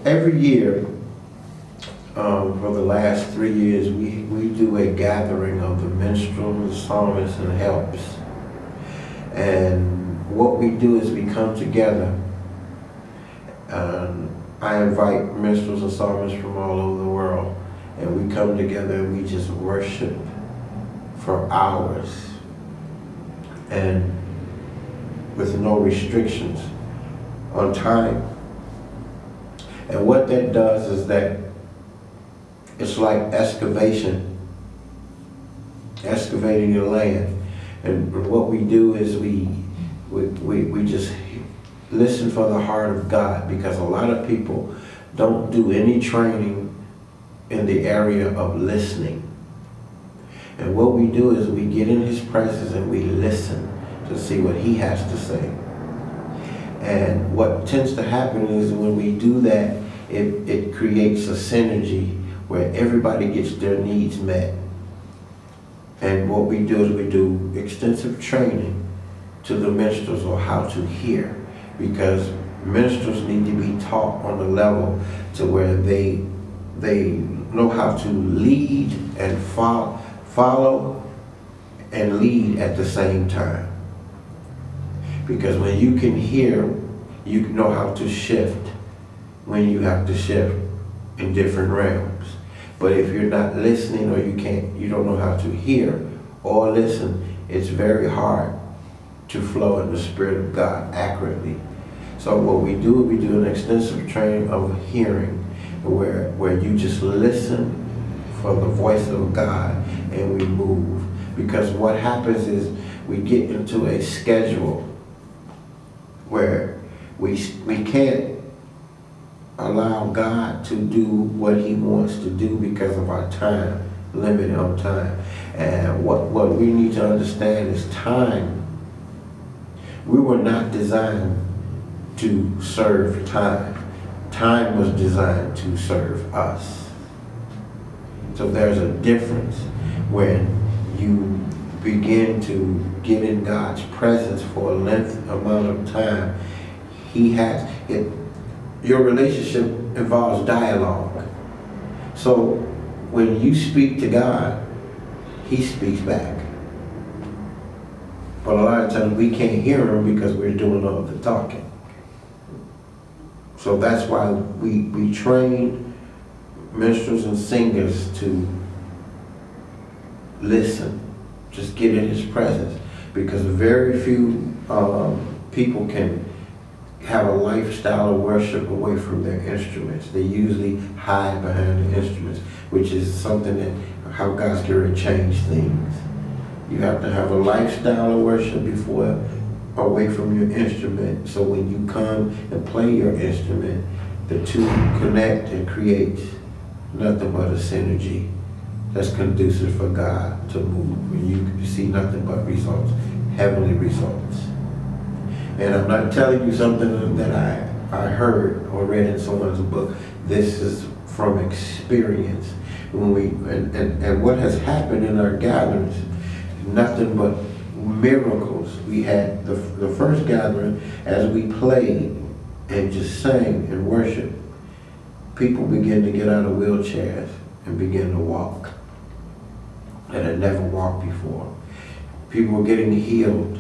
Every year, for the last 3 years, we do a gathering of the minstrels, psalmists, and helps. And what we do is we come together. I invite minstrels and psalmists from all over the world, and we come together and we just worship for hours, and with no restrictions on time. And what that does is that it's like excavating the land. And what we do is we just listen for the heart of God, because a lot of people don't do any training in the area of listening. And what we do is we get in His presence and we listen to see what He has to say. And what tends to happen is when we do that, it creates a synergy where everybody gets their needs met. And what we do is we do extensive training to the minstrels on how to hear, because minstrels need to be taught on the level to where they know how to lead and follow and lead at the same time. Because when you can hear, you know how to shift when you have to shift in different realms. But if you're not listening, or you don't know how to hear or listen, it's very hard to flow in the Spirit of God accurately. So what we do an extensive training of hearing, where you just listen for the voice of God and we move. Because what happens is we get into a schedule where we can't allow God to do what He wants to do because of our time, limited on time. And what we need to understand is time. We were not designed to serve time. Time was designed to serve us. So there's a difference when you begin to get in God's presence for a length amount of time. Your relationship involves dialogue. So when you speak to God, He speaks back. But a lot of times we can't hear Him because we're doing all the talking. So that's why we train minstrels and singers to listen. Just get in His presence. Because very few people can have a lifestyle of worship away from their instruments. They usually hide behind the instruments, which is something that how God's going to change things. You have to have a lifestyle of worship before away from your instrument. So when you come and play your instrument, the two connect and create nothing but a synergy that's conducive for God to move. And you see nothing but results, heavenly results. And I'm not telling you something that I heard or read in someone's book. This is from experience. And what has happened in our gatherings, nothing but miracles. We had the first gathering, as we played and just sang and worshiped, people began to get out of wheelchairs and begin to walk that had never walked before. People were getting healed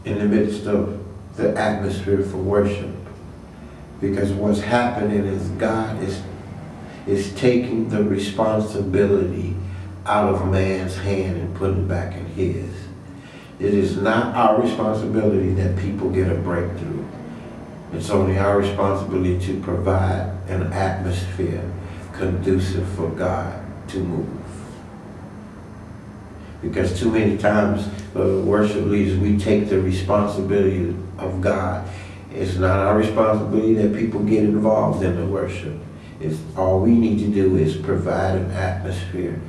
in the midst of the atmosphere for worship. Because what's happening is God is taking the responsibility out of man's hand and putting it back in His. It is not our responsibility that people get a breakthrough. It's only our responsibility to provide an atmosphere conducive for God to move. Because too many times, worship leaders, we take the responsibility of God. It's not our responsibility that people get involved in the worship. It's all we need to do is provide an atmosphere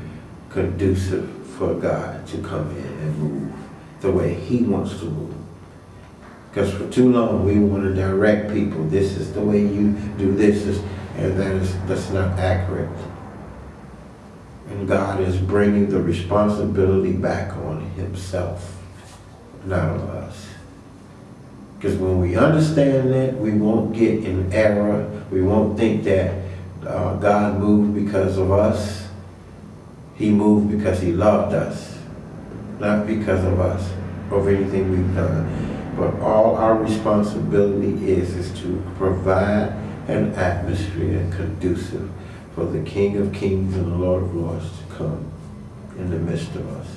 conducive for God to come in and move the way He wants to move. Because for too long we want to direct people. This is the way you do this, and that's not accurate. And God is bringing the responsibility back on Himself, not on us. Because when we understand that, we won't get in error. We won't think that God moved because of us. He moved because he loved us, not because of us or anything we've done. But all our responsibility is to provide an atmosphere conducive for the King of Kings and the Lord of Lords to come in the midst of us.